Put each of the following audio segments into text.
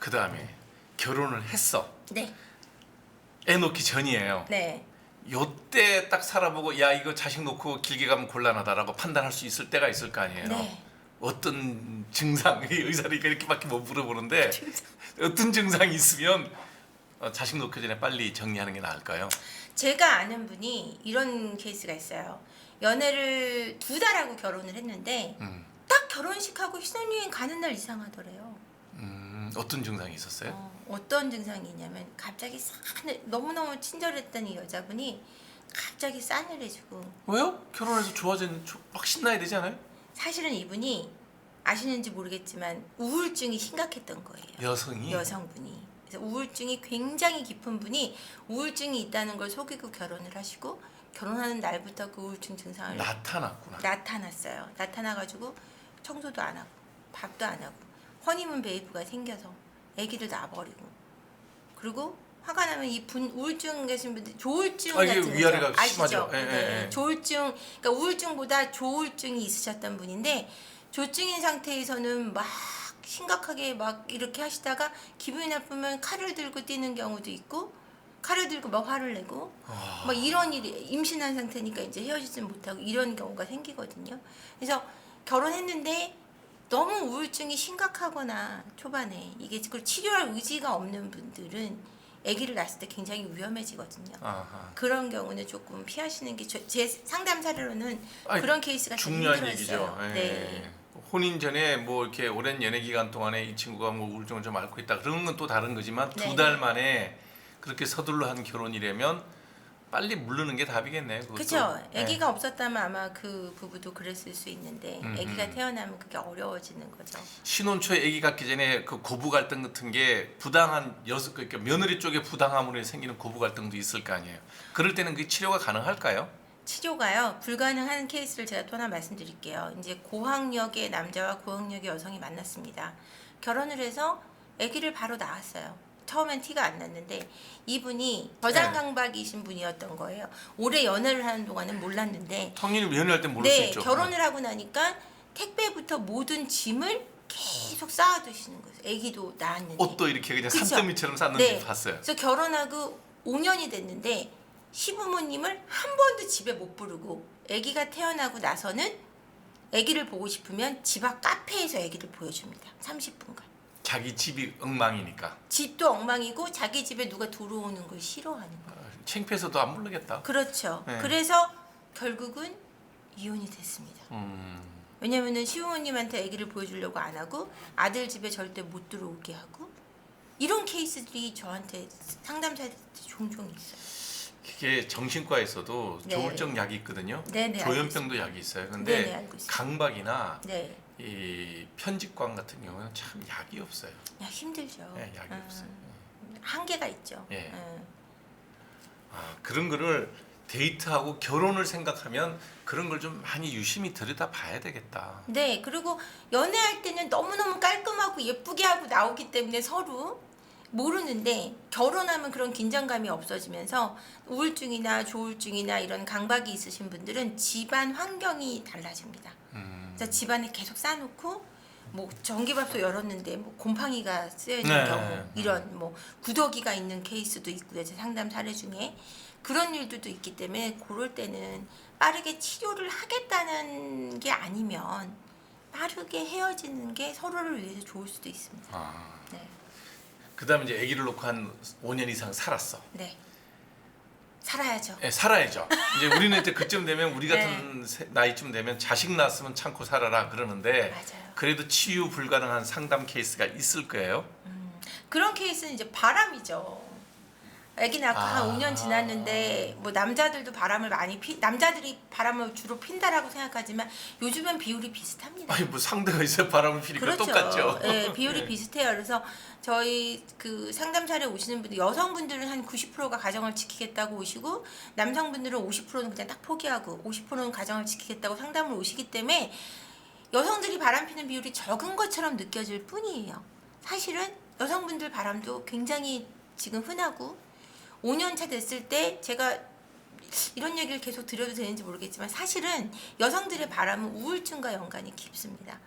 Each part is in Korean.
그 다음에 결혼을 했어. 네. 애 놓기 전이에요. 네. 요때 딱 살아보고 야 이거 자식 놓고 길게 가면 곤란하다라고 판단할 수 있을 때가 있을 거 아니에요. 네. 어떤 증상, 의사니까 이렇게밖에 못 물어보는데 어떤 증상이 있으면 자식 놓기 전에 빨리 정리하는 게 나을까요? 제가 아는 분이 이런 케이스가 있어요. 연애를 2달 하고 결혼을 했는데 딱 결혼식하고 신혼여행 가는 날 이상하더래요. 어떤 증상이 있었어요? 어떤 증상이 있냐면 갑자기 너무너무 친절했던 이 여자분이 갑자기 싸늘해지고. 왜요? 결혼해서 좋아진 막 신나야 되지 않아요? 사실은 이분이 아시는지 모르겠지만 우울증이 심각했던 거예요. 여성분이. 그래서 우울증이 굉장히 깊은 분이 우울증이 있다는 걸 속이고 결혼을 하시고 결혼하는 날부터 그 우울증 증상을 나타났어요. 나타나가지고 청소도 안 하고 밥도 안 하고 허니문 베이브가 생겨서 아기를 낳아버리고 그리고 화가 나면 이 우울증 계신 분들 조울증 같은 위아래가 거 심하죠. 아시죠? 네. 조울증 그러니까 우울증보다 조울증이 있으셨던 분인데 조증인 상태에서는 막 심각하게 막 이렇게 하시다가 기분이 나쁘면 칼을 들고 뛰는 경우도 있고 칼을 들고 막 화를 내고 막 이런 일이 임신한 상태니까 이제 헤어지지 못하고 이런 경우가 생기거든요. 그래서 결혼했는데 너무 우울증이 심각하거나 초반에 이게 그걸 치료할 의지가 없는 분들은 아기를 낳았을 때 굉장히 위험해지거든요. 그런 경우는 조금 피하시는 게 제 상담 사례로는 그런 케이스가 중요한 힘들었어요. 얘기죠. 네. 혼인 전에 뭐 이렇게 오랜 연애 기간 동안에 이 친구가 뭐 우울증을 좀 앓고 있다 그런 건 또 다른 거지만 네. 2달 만에 그렇게 서둘러 한 결혼이라면 빨리 물르는 게 답이겠네요. 그렇죠. 아기가 없었다면 아마 그 부부도 그랬을 수 있는데 아기가 태어나면 그게 어려워지는 거죠. 신혼 초에 아기 갖기 전에 그 고부 갈등 같은 게 부당한 그러니까 며느리 쪽에 부당함으로 생기는 고부 갈등도 있을 거 아니에요. 그럴 때는 그 치료가 가능할까요? 치료가요. 불가능한 케이스를 제가 또 하나 말씀드릴게요. 이제 고학력의 남자와 고학력의 여성이 만났습니다. 결혼을 해서 아기를 바로 낳았어요. 처음엔 티가 안 났는데 이분이 저장강박이신 분이었던 거예요. 오래 연애를 하는 동안은 몰랐는데 성인이 연애할 땐 모를 수 있죠. 결혼을 하고 나니까 택배부터 모든 짐을 계속 쌓아두시는 거예요. 아기도 낳았는데 옷도 이렇게 그냥 산더미처럼 쌓는지 봤어요. 그래서 결혼하고 5년이 됐는데 시부모님을 한 번도 집에 못 부르고 아기가 태어나고 나서는 아기를 보고 싶으면 집 앞 카페에서 아기를 보여줍니다. 30분간. 자기 집이 엉망이니까. 집도 엉망이고 자기 집에 누가 들어오는 걸 싫어하는 거예요. 창피해서도 안 모르겠다. 그렇죠. 네. 그래서 결국은 이혼이 됐습니다. 왜냐면은 시부모님한테 아기를 보여주려고 안 하고 아들 집에 절대 못 들어오게 하고 이런 케이스들이 저한테 상담사한테 종종 있어요. 그게 정신과에서도 네. 조울증 약이 있거든요. 네네, 조현병도 약이 있어요. 근데 네네, 알고 있어요. 강박이나 네. 이 편집광 같은 경우는 참 약이 없어요. 야, 힘들죠. 네, 약이 없어요. 한계가 있죠. 예. 그런 거를 데이트하고 결혼을 생각하면 그런 걸 좀 많이 유심히 들여다봐야 되겠다. 네, 그리고 연애할 때는 너무너무 깔끔하고 예쁘게 하고 나오기 때문에 서로 모르는데 결혼하면 그런 긴장감이 없어지면서 우울증이나 조울증이나 이런 강박이 있으신 분들은 집안 환경이 달라집니다. 그래서 집안에 계속 쌓아놓고 뭐 전기밥솥 열었는데 뭐 곰팡이가 쓰여 있는 경우 이런 뭐 구더기가 있는 케이스도 있고요. 제 상담 사례 중에 그런 일들도 있기 때문에 그럴 때는 빠르게 치료를 하겠다는 게 아니면 빠르게 헤어지는 게 서로를 위해서 좋을 수도 있습니다. 네. 그다음에 이제 아기를 놓고 한 5년 이상 살았어. 네. 살아야죠. 네, 살아야죠. 이제 우리는 이제 그쯤 되면 우리 같은 나이쯤 되면 자식 낳았으면 참고 살아라 그러는데 맞아요. 그래도 치유 불가능한 상담 케이스가 있을 거예요. 그런 케이스는 이제 바람이죠. 아기 낳고 한 5년 지났는데 뭐 남자들도 바람을 남자들이 바람을 주로 핀다라고 생각하지만 요즘은 비율이 비슷합니다. 아니 뭐 상대가 있어야 바람을 피니까 그렇죠. 똑같죠. 네, 비율이 비슷해요. 그래서 저희 그 상담 사례 오시는 분들 여성분들은 한 90%가 가정을 지키겠다고 오시고 남성분들은 50%는 그냥 딱 포기하고 50%는 가정을 지키겠다고 상담을 오시기 때문에 여성들이 바람 피는 비율이 적은 것처럼 느껴질 뿐이에요. 사실은 여성분들 바람도 굉장히 지금 흔하고 5년 차 됐을 때 제가 이런 얘기를 계속 드려도 되는지 모르겠지만 사실은 여성들의 바람은 우울증과 연관이 깊습니다.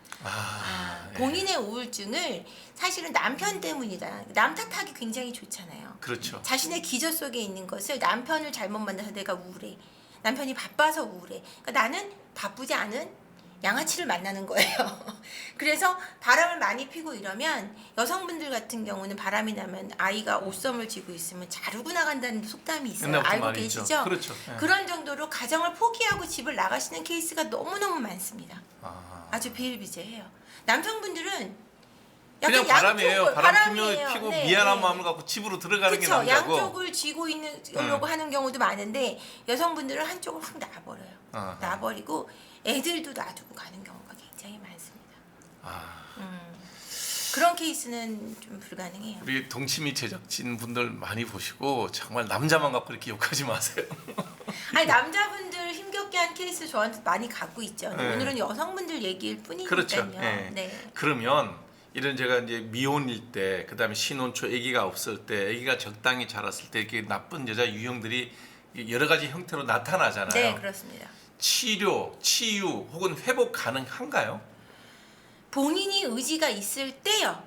예. 본인의 우울증을 사실은 남편 때문이다. 남 탓하기 굉장히 좋잖아요. 그렇죠. 자신의 기저 속에 있는 것을 남편을 잘못 만나서 내가 우울해. 남편이 바빠서 우울해. 그러니까 나는 바쁘지 않은 양아치를 만나는 거예요. 그래서 바람을 많이 피고 이러면 여성분들 같은 경우는 바람이 나면 아이가 옷섬을 쥐고 있으면 자르고 나간다는 속담이 있어요. 옛날부터 알고 말이 있죠. 계시죠? 그렇죠. 예. 그런 정도로 가정을 포기하고 집을 나가시는 케이스가 너무너무 많습니다. 아주 비일비재해요. 남성분들은 그냥 약간 바람이에요. 양쪽을- 바람 바람이에요. 피고 네, 미안한 네. 마음을 갖고 집으로 들어가는 게 그렇죠. 남자고. 양쪽을 쥐고 있으려고 하는 경우도 많은데 여성분들은 한쪽을 확 놔버려요. 아하. 놔버리고 애들도 놔두고 가는 경우가 굉장히 많습니다. 그런 케이스는 좀 불가능해요. 우리 동치미 제작진 분들 많이 보시고 정말 남자만 갖고 이렇게 욕하지 마세요. 아니 남자분들 힘겹게 한 케이스 저한테 많이 갖고 있죠. 근데 네. 오늘은 여성분들 얘기일 뿐이니까요. 그렇죠. 네. 네. 그러면 이런 제가 이제 미혼일 때, 그다음에 신혼 초 아기가 없을 때, 아기가 적당히 자랐을 때 이게 나쁜 여자 유형들이 여러 가지 형태로 나타나잖아요. 네, 그렇습니다. 치료, 치유 혹은 회복 가능한가요? 본인이 의지가 있을 때요.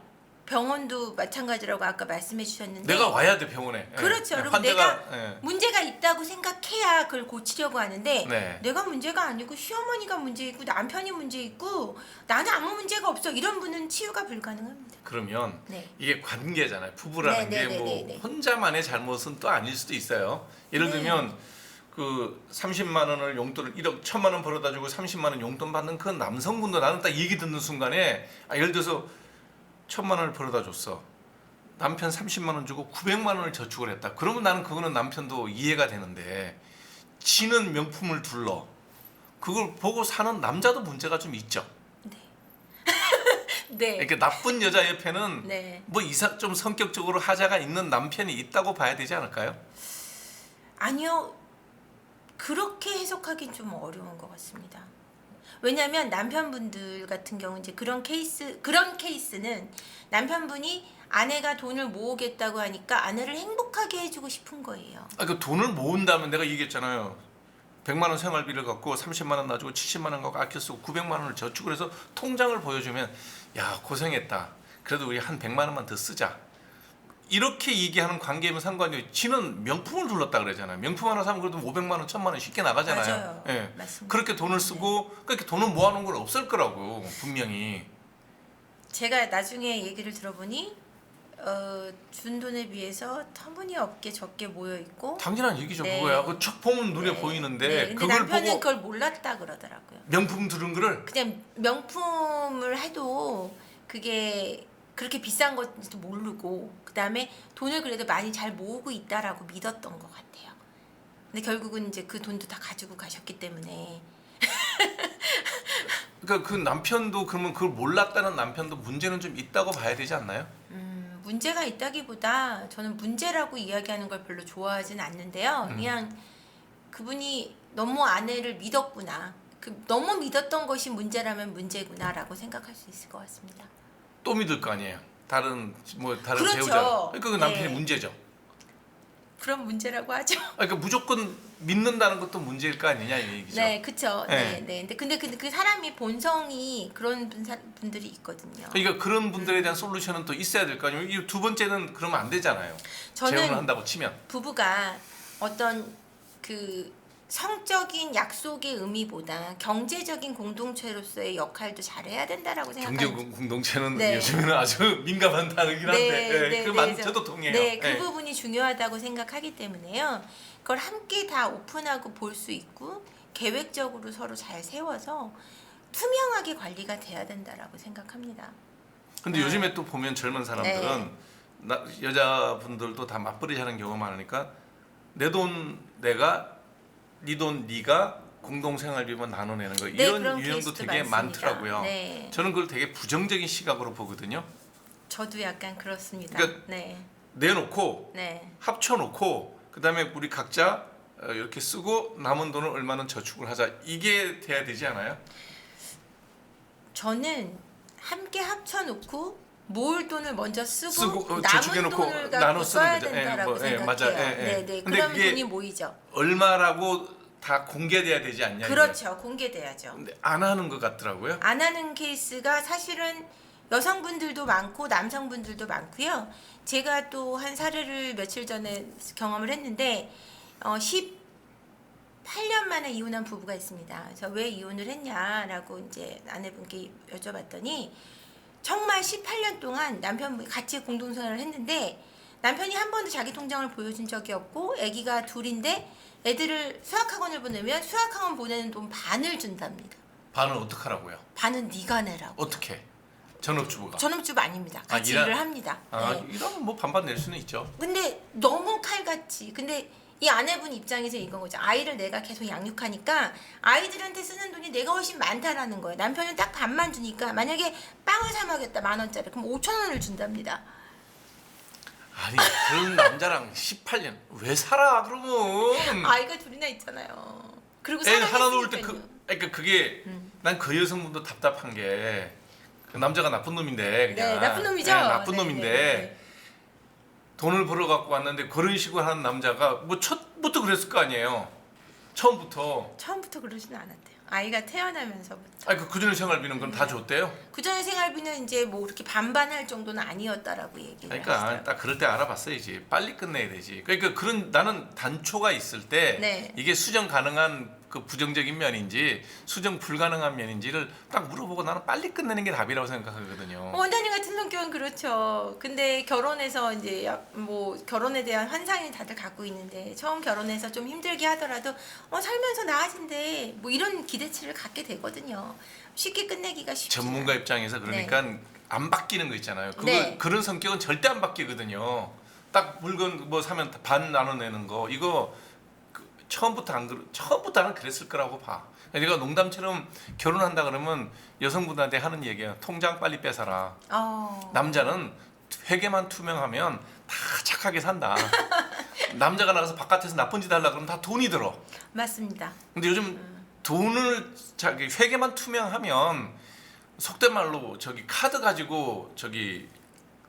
병원도 마찬가지라고 아까 말씀해 주셨는데 내가 와야 돼 병원에. 예. 그렇죠. 그리고 환자가 내가 예. 문제가 있다고 생각해야 그걸 고치려고 하는데 네. 내가 문제가 아니고 시어머니가 문제 있고 남편이 문제 있고 나는 아무 문제가 없어 이런 분은 치유가 불가능합니다. 그러면 네. 이게 관계잖아요. 부부라는 네, 네, 게 뭐 네, 네, 네. 혼자만의 잘못은 또 아닐 수도 있어요. 예를 네. 들면 그 30만 원을 용돈을 1억 1,000만 원 벌어다 주고 30만 원 용돈 받는 그 남성분도 나는 딱 얘기 듣는 순간에 예를 들어서 1,000만 원을 벌어다 줬어. 남편 30만 원 주고 900만 원을 저축을 했다. 그러면 나는 그거는 남편도 이해가 되는데 지는 명품을 둘러 그걸 보고 사는 남자도 문제가 좀 있죠. 네. 이렇게 나쁜 여자 옆에는 네. 뭐 이상 좀 성격적으로 하자가 있는 남편이 있다고 봐야 되지 않을까요? 아니요. 그렇게 해석하긴 좀 어려운 것 같습니다. 왜냐하면 남편분들 같은 경우 이제 그런 케이스는 남편분이 아내가 돈을 모으겠다고 하니까 아내를 행복하게 해주고 싶은 거예요. 그 돈을 모은다면 내가 얘기했잖아요. 100만 원 생활비를 갖고 30만 원 놔주고 70만 원 갖고 아껴 쓰고 900만 원을 저축을 해서 통장을 보여주면 야 고생했다. 그래도 우리 한 100만 원만 더 쓰자. 이렇게 얘기하는 관계면 상관이 지는 명품을 둘렀다 그러잖아요. 명품 하나 사면 그래도 500만 원, 1000만 원 쉽게 나가잖아요. 맞아요. 예. 맞습니다. 그렇게 돈을 쓰고 그렇게 돈을 모아놓은 건 없을 거라고 분명히. 제가 나중에 얘기를 들어보니 준 돈에 비해서 터무니없게 적게 모여 있고 당연한 얘기죠. 네. 그거야. 그 척 보면 눈에 네. 보이는데 네. 근데 그걸 남편은 보고 그걸 몰랐다 그러더라고요. 명품 들은 거를 그냥 명품을 해도 그게 그렇게 비싼 것도 모르고 그다음에 돈을 그래도 많이 잘 모으고 있다라고 믿었던 것 같아요. 근데 결국은 이제 그 돈도 다 가지고 가셨기 때문에 그러니까 그 남편도 그러면 그걸 몰랐다는 남편도 문제는 좀 있다고 봐야 되지 않나요? 문제가 있다기보다 저는 문제라고 이야기하는 걸 별로 좋아하진 않는데요. 그냥 그분이 너무 아내를 믿었구나. 너무 믿었던 것이 문제라면 문제구나라고 생각할 수 있을 것 같습니다. 또 믿을 거 아니에요. 다른 그렇죠. 배우자. 그러니까 그 남편이 네. 문제죠. 그럼 문제라고 하죠. 그러니까 무조건 믿는다는 것도 문제일 거 아니냐 이 얘기죠. 네, 그렇죠. 네. 네, 네. 근데 그 사람이 본성이 그런 분들이 있거든요. 그러니까 그런 분들에 대한 솔루션은 또 있어야 될 거 아니에요. 이 두 번째는 그러면 안 되잖아요. 재혼을 저는 한다고 치면. 부부가 어떤 그 성적인 약속의 의미보다 경제적인 공동체로서의 역할도 잘해야 된다라고 경제 생각합니다. 공동체는 네. 요즘에는 아주 민감한 단어긴 한데 저도 동의해요. 네, 그 네. 부분이 중요하다고 생각하기 때문에요. 그걸 함께 다 오픈하고 볼 수 있고 계획적으로 서로 잘 세워서 투명하게 관리가 돼야 된다라고 생각합니다. 근데 요즘에 또 보면 젊은 사람들은 네. 여자분들도 다 맞벌이 하는 경우가 많으니까 내 돈 내가 네 돈 네가 공동생활비만 나눠내는 거 네, 이런 그런 유형도 케이스도 되게 많습니다. 많더라고요. 네. 저는 그걸 되게 부정적인 시각으로 보거든요. 저도 약간 그렇습니다. 그러니까 네, 내놓고 네. 합쳐놓고 그다음에 우리 각자 이렇게 쓰고 남은 돈을 얼마는 저축을 하자 이게 돼야 되지 않아요? 저는 함께 합쳐놓고 모을 돈을 먼저 쓰고, 쓰고, 남은 저축해놓고 돈을 나눠 갖고 쓰는 써야 거죠. 된다라고 뭐, 생각해요. 맞아. 네. 근데 그러면 그게 돈이 모이죠. 얼마라고 다 공개돼야 되지 않냐. 그렇죠. 공개돼야죠. 근데 안 하는 것 같더라고요. 안 하는 케이스가 사실은 여성분들도 많고 남성분들도 많고요. 제가 또 한 사례를 며칠 전에 경험을 했는데 18년 만에 이혼한 부부가 있습니다. 그래서 왜 이혼을 했냐라고 이제 아내분께 여쭤봤더니 정말 18년 동안 남편분이 같이 공동생활을 했는데 남편이 한 번도 자기 통장을 보여준 적이 없고 아기가 둘인데 애들을 수학학원을 보내면 수학학원 보내는 돈 반을 준답니다. 반은 어떡하라고요? 반은 네가 내라고. 어떻게? 전업주부가. 전업주부 아닙니다. 같이 일을 합니다. 네. 이러면 뭐 반반 낼 수는 있죠. 근데 너무 칼같이. 근데 이 아내분 입장에서 이건 거죠. 아이를 내가 계속 양육하니까 아이들한테 쓰는 돈이 내가 훨씬 많다라는 거예요. 남편은 딱 반만 주니까 만약에 빵을 사 먹였다 10,000원짜리 그럼 5,000원을 준답니다. 아니 그런 남자랑 18년 왜 살아 그러면? 아이가 둘이나 있잖아요. 그리고 애 하나 놓을 사랑했으니까요. 때 그러니까 그게 난 그 여성분도 답답한 게 그 남자가 나쁜 놈인데 그냥 네, 나쁜 놈이죠. 나쁜 네, 놈인데 네. 돈을 벌어 갖고 왔는데 그런 식으로 하는 남자가 뭐 첫부터 그랬을 거 아니에요. 처음부터. 처음부터 그러지는 않았대요. 아이가 태어나면서부터. 아니 그전에 생활비는 그럼 다 줬대요. 그전에 생활비는 이제 뭐 그렇게 반반할 정도는 아니었다라고 얘기를 그러니까 하시더라고요. 딱 그럴 때 알아봤어야지. 빨리 끝내야 되지. 그러니까 그런 나는 단초가 있을 때 네. 이게 수정 가능한 그 부정적인 면인지 수정 불가능한 면인지를 딱 물어보고 나는 빨리 끝내는 게 답이라고 생각하거든요. 원장님 같은 성격은 그렇죠. 근데 결혼해서 이제 뭐 결혼에 대한 환상이 다들 갖고 있는데 처음 결혼해서 좀 힘들게 하더라도 살면서 나아진대 뭐 이런 기대치를 갖게 되거든요. 쉽게 끝내기가 쉽지 전문가 입장에서 그러니까 안 바뀌는 거 있잖아요. 그런 성격은 절대 안 바뀌거든요. 딱 물건 뭐 사면 반 나눠내는 거 이거 처음부터는 그랬을 거라고 봐. 내가 농담처럼 결혼한다 그러면 여성분한테 하는 얘기야. 통장 빨리 빼서라. 남자는 회계만 투명하면 다 착하게 산다. 남자가 나가서 바깥에서 나쁜 짓 하려고 그러면 다 돈이 들어. 맞습니다. 근데 요즘 돈을 자기 회계만 투명하면 속된 말로 카드 가지고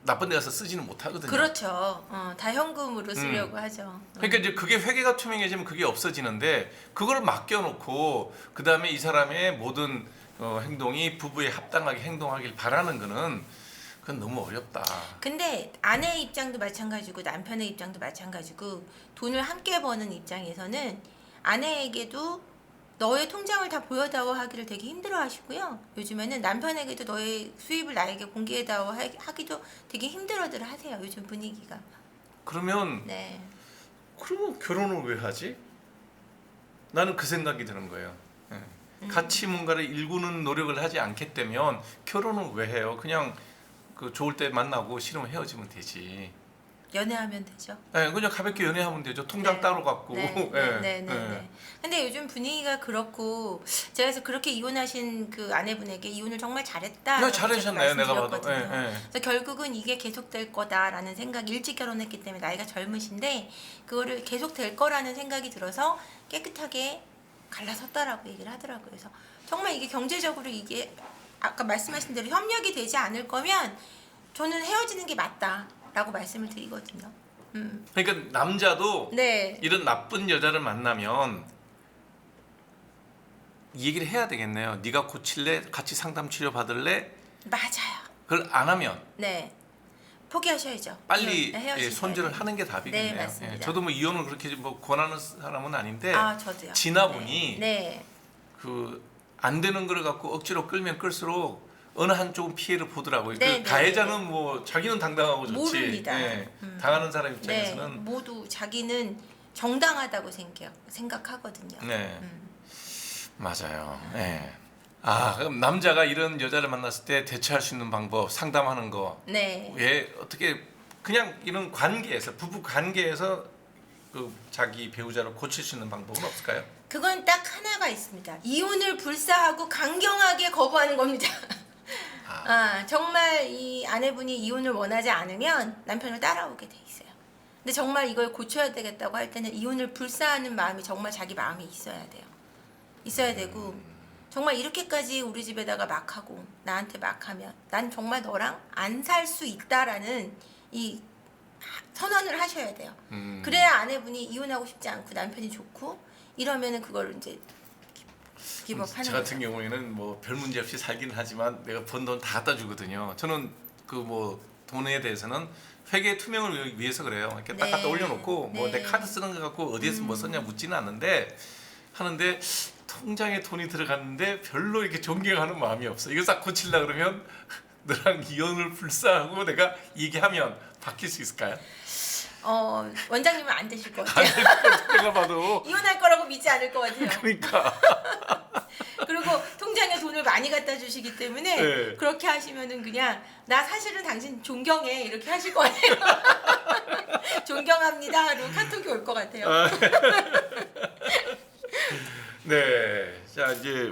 나쁜 데 가서 쓰지는 못하거든요. 그렇죠. 다 현금으로 쓰려고 하죠. 그러니까 이제 그게 회계가 투명해지면 그게 없어지는데 그걸 맡겨놓고 그 다음에 이 사람의 모든 행동이 부부에 합당하게 행동하길 바라는 거는 그건 너무 어렵다. 근데 아내의 입장도 마찬가지고 남편의 입장도 마찬가지고 돈을 함께 버는 입장에서는 아내에게도 너의 통장을 다 보여다오 하기를 되게 힘들어 하시고요. 요즘에는 남편에게도 너의 수입을 나에게 공개해다오 하기도 되게 힘들어들 하세요. 요즘 분위기가. 그러면 결혼을 왜 하지? 나는 그 생각이 드는 거예요. 같이 뭔가를 일구는 노력을 하지 않게 되면 결혼을 왜 해요? 그냥 좋을 때 만나고 싫으면 헤어지면 되지. 연애하면 되죠. 네, 그냥 가볍게 연애하면 되죠. 통장 따로 갖고. 네. 근데 요즘 분위기가 그렇고 제가 그래서 그렇게 이혼하신 그 아내분에게 이혼을 정말 잘했다. 잘하셨나요, 내가 봐도. 그래서 결국은 이게 계속될 거다라는 생각. 일찍 결혼했기 때문에 나이가 젊으신데 그거를 계속될 거라는 생각이 들어서 깨끗하게 갈라섰다라고 얘기를 하더라고요. 그래서 정말 이게 경제적으로 이게 아까 말씀하신 대로 협력이 되지 않을 거면 저는 헤어지는 게 맞다라고 말씀을 드리거든요. 그러니까 남자도 네. 이런 나쁜 여자를 만나면 이 얘기를 해야 되겠네요. 네가 고칠래? 같이 상담 치료 받을래? 맞아요. 그걸 안 하면 포기하셔야죠. 빨리 헤어지셔야 손절을 돼요. 하는 게 답이겠네요. 네, 맞습니다. 저도 뭐 이혼을 그렇게 권하는 사람은 아닌데 저도요. 지나보니 네. 안 되는 걸 갖고 억지로 끌면 끌수록 어느 한쪽은 피해를 보더라고요. 네, 가해자는 뭐 자기는 당당하고 좋지. 모릅니다. 당하는 사람 입장에서는 네. 모두 자기는 정당하다고 생각하거든요. 네. 맞아요. 네. 그럼 남자가 이런 여자를 만났을 때 대처할 수 있는 방법, 상담하는 거. 네. 왜 어떻게 그냥 이런 관계에서 부부 관계에서 자기 배우자를 고칠 수 있는 방법은 없을까요? 그건 딱 하나가 있습니다. 이혼을 불사하고 강경하게 거부하는 겁니다. 정말 이 아내분이 이혼을 원하지 않으면 남편을 따라오게 돼 있어요. 근데 정말 이걸 고쳐야 되겠다고 할 때는 이혼을 불사하는 마음이 정말 자기 마음에 있어야 돼요. 있어야 되고 정말 이렇게까지 우리 집에다가 막 하고 나한테 막 하면 난 정말 너랑 안 살 수 있다라는 이 선언을 하셔야 돼요. 그래야 아내분이 이혼하고 싶지 않고 남편이 좋고 이러면은 그걸 이제 기법하는 저 같은 경우에는 뭐 별 문제 없이 살기는 하지만 내가 번 돈 다 갖다 주거든요. 저는 그 뭐 돈에 대해서는 회계 투명을 위해서 그래요. 이렇게 딱 네. 갖다 올려놓고 뭐 내 네. 카드 쓰는 거 갖고 어디에서 뭐 썼냐 묻지는 않는데 하는데 통장에 돈이 들어갔는데 별로 이렇게 존경하는 마음이 없어. 이거 싹 고치려 그러면 너랑 이혼을 불사하고 내가 얘기하면 바뀔 수 있을까요? 원장님은 안 되실 것 같아요. 내가 봐도 이혼할 거라고 믿지 않을 것 같아요. 그러니까 그리고 통장에 돈을 많이 갖다 주시기 때문에 네. 그렇게 하시면은 그냥 나 사실은 당신 존경해 이렇게 하실 것 같아요. 존경합니다. 그리고 카톡이 올 것 같아요. 네, 자 이제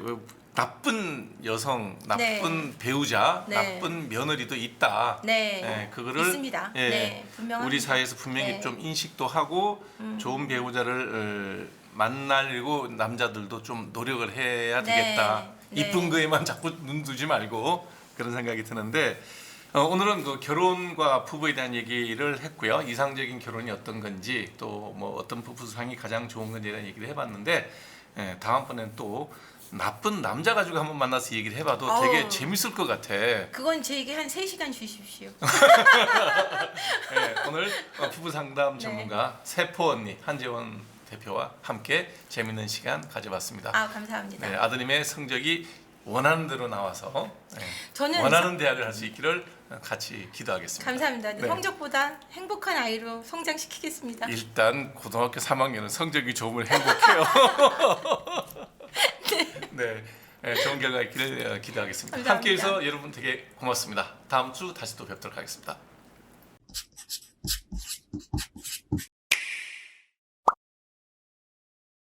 나쁜 여성, 나쁜 배우자, 네. 나쁜 며느리도 있다. 네, 그거를 있습니다. 예, 네, 분명합니다. 우리 사회에서 분명히 네. 좀 인식도 하고 좋은 배우자를 만나려고 남자들도 좀 노력을 해야 네, 되겠다. 네. 이쁜 거에만 자꾸 눈 두지 말고 그런 생각이 드는데 오늘은 그 결혼과 부부에 대한 얘기를 했고요. 이상적인 결혼이 어떤 건지 또 뭐 어떤 부부 상이 가장 좋은 건지에 대한 얘기를 해봤는데 다음번에는 또 나쁜 남자 가지고 한번 만나서 얘기를 해봐도 되게 어우. 재밌을 것 같아. 그건 제게 한 3시간 주십시오. 네, 오늘 부부 상담 전문가 세포 언니 한재원 대표와 함께 재밌는 시간 가져봤습니다. 아, 감사합니다. 네, 아드님의 성적이 원하는 대로 나와서 저는 원하는 대학을 할 수 있기를 같이 기도하겠습니다. 감사합니다. 네. 성적보다 행복한 아이로 성장시키겠습니다. 일단 고등학교 3학년은 성적이 좋으면 행복해요. 네, 좋은 결과 있기를 기대하겠습니다. 감사합니다. 함께해서 여러분 되게 고맙습니다. 다음 주 다시 또 뵙도록 하겠습니다.